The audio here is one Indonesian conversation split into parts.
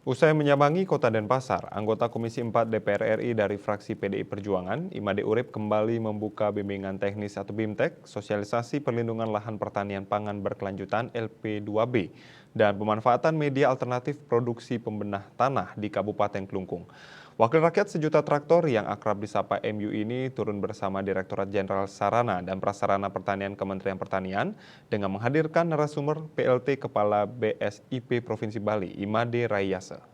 Usai menyambangi Kota Denpasar, anggota Komisi 4 DPR RI dari fraksi PDI Perjuangan, Imade Urip kembali membuka bimbingan teknis atau BIMTEK, sosialisasi perlindungan lahan pertanian pangan berkelanjutan LP2B, dan pemanfaatan media alternatif produksi pembenah tanah di Kabupaten Klungkung. Wakil Rakyat Sejuta Traktor yang akrab disapa MU ini turun bersama Direktorat Jenderal Sarana dan Prasarana Pertanian Kementerian Pertanian dengan menghadirkan narasumber PLT Kepala BSIP Provinsi Bali, Imade Rayasa.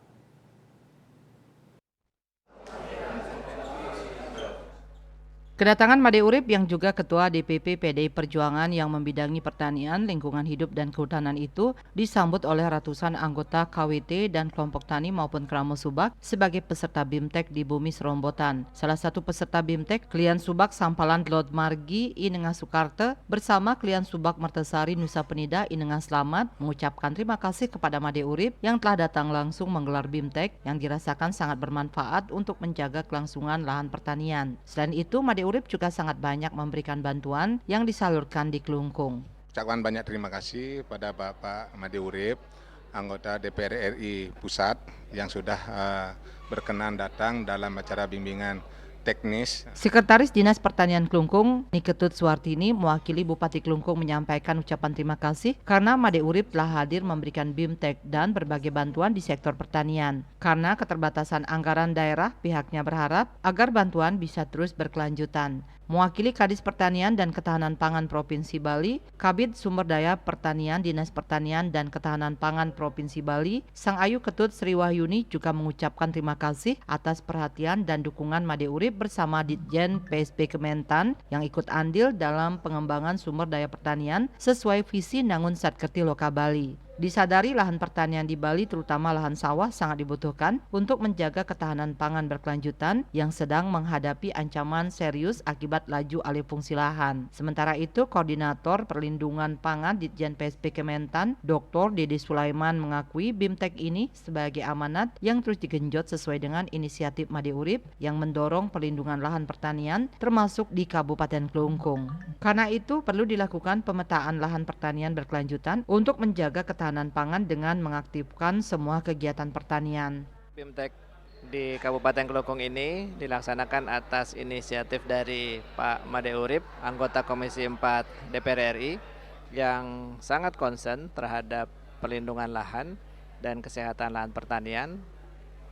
Kedatangan Made Urip yang juga Ketua DPP PDI Perjuangan yang membidangi pertanian, lingkungan hidup dan kehutanan itu disambut oleh ratusan anggota KWT dan kelompok tani maupun Kramo Subak sebagai peserta BIMTEK di Bumi Serombotan. Salah satu peserta BIMTEK, Klian Subak Sampalan Dlot Margi Inenga Sukarte bersama Klian Subak Mertesari Nusa Penida Inenga Slamet mengucapkan terima kasih kepada Made Urip yang telah datang langsung menggelar BIMTEK yang dirasakan sangat bermanfaat untuk menjaga kelangsungan lahan pertanian. Selain itu, Made Urip juga sangat banyak memberikan bantuan yang disalurkan di Klungkung. Ucapkan banyak terima kasih pada Bapak Made Urip, anggota DPR RI Pusat yang sudah berkenan datang dalam acara bimbingan teknis. Sekretaris Dinas Pertanian Klungkung, Niketut Suartini, mewakili Bupati Klungkung menyampaikan ucapan terima kasih karena Made Urip telah hadir memberikan BIMTEK dan berbagai bantuan di sektor pertanian. Karena keterbatasan anggaran daerah, pihaknya berharap agar bantuan bisa terus berkelanjutan. Mewakili Kadis Pertanian dan Ketahanan Pangan Provinsi Bali, Kabid Sumber Daya Pertanian Dinas Pertanian dan Ketahanan Pangan Provinsi Bali, Sang Ayu Ketut Sri Wahyuni juga mengucapkan terima kasih atas perhatian dan dukungan Made Urip bersama Ditjen PSP Kementan yang ikut andil dalam pengembangan sumber daya pertanian sesuai visi Nangun Satkerti Loka Bali. Disadari lahan pertanian di Bali terutama lahan sawah sangat dibutuhkan untuk menjaga ketahanan pangan berkelanjutan yang sedang menghadapi ancaman serius akibat laju alih fungsi lahan. Sementara itu, Koordinator Perlindungan Pangan Ditjen PSP Kementan, Dr. Dede Sulaiman mengakui BIMTEK ini sebagai amanat yang terus digenjot sesuai dengan inisiatif Made Urip yang mendorong perlindungan lahan pertanian termasuk di Kabupaten Klungkung. Karena itu, perlu dilakukan pemetaan lahan pertanian berkelanjutan untuk menjaga ketahanan pangan dengan mengaktifkan semua kegiatan pertanian. BIMTEK di Kabupaten Klungkung ini dilaksanakan atas inisiatif dari Pak Made Urip, anggota Komisi 4 DPR RI yang sangat concern terhadap perlindungan lahan dan kesehatan lahan pertanian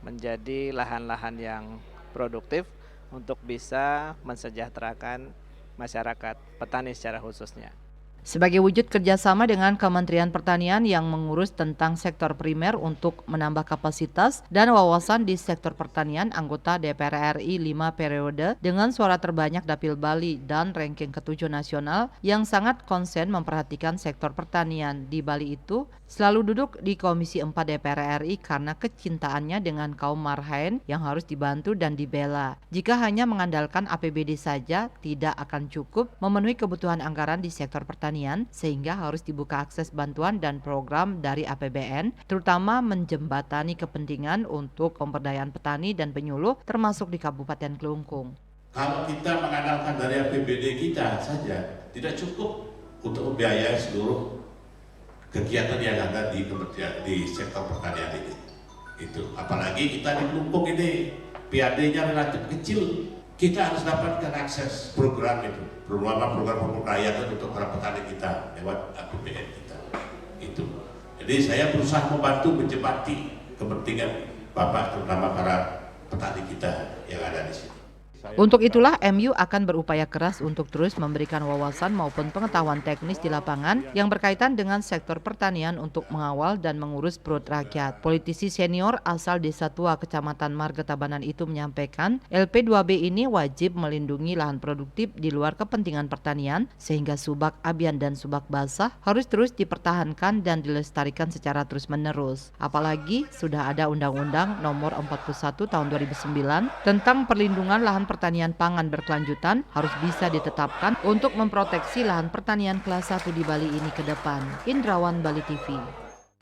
menjadi lahan-lahan yang produktif untuk bisa mensejahterakan masyarakat petani secara khususnya. Sebagai wujud kerjasama dengan Kementerian Pertanian yang mengurus tentang sektor primer untuk menambah kapasitas dan wawasan di sektor pertanian, anggota DPR RI 5 periode dengan suara terbanyak Dapil Bali dan ranking ke-7 nasional yang sangat konsen memperhatikan sektor pertanian di Bali itu selalu duduk di Komisi 4 DPR RI karena kecintaannya dengan kaum marhaen yang harus dibantu dan dibela. Jika hanya mengandalkan APBD saja, tidak akan cukup memenuhi kebutuhan anggaran di sektor pertanian sehingga harus dibuka akses bantuan dan program dari APBN, terutama menjembatani kepentingan untuk pemberdayaan petani dan penyuluh termasuk di Kabupaten Klungkung. Kalau kita mengandalkan dari APBD kita saja, tidak cukup untuk membiayai seluruh kegiatan yang ada di sektor pertanian ini. Itu apalagi kita di Klungkung ini PAD-nya relatif kecil. Kita harus dapatkan akses program itu, terutama program pemberdayaan untuk para petani kita lewat APBN kita. Itu. Jadi saya berusaha membantu menjembatani kepentingan Bapak, terutama para petani kita yang ada di sini. Untuk itulah MU akan berupaya keras untuk terus memberikan wawasan maupun pengetahuan teknis di lapangan yang berkaitan dengan sektor pertanian untuk mengawal dan mengurus perut rakyat. Politisi senior asal Desa Tua Kecamatan Marga Tabanan itu menyampaikan LP2B ini wajib melindungi lahan produktif di luar kepentingan pertanian sehingga subak abian dan subak basah harus terus dipertahankan dan dilestarikan secara terus-menerus. Apalagi sudah ada Undang-Undang Nomor 41 Tahun 2009 tentang perlindungan lahan pertanian pangan berkelanjutan harus bisa ditetapkan untuk memproteksi lahan pertanian kelas 1 di Bali ini ke depan. Indrawan, Bali TV.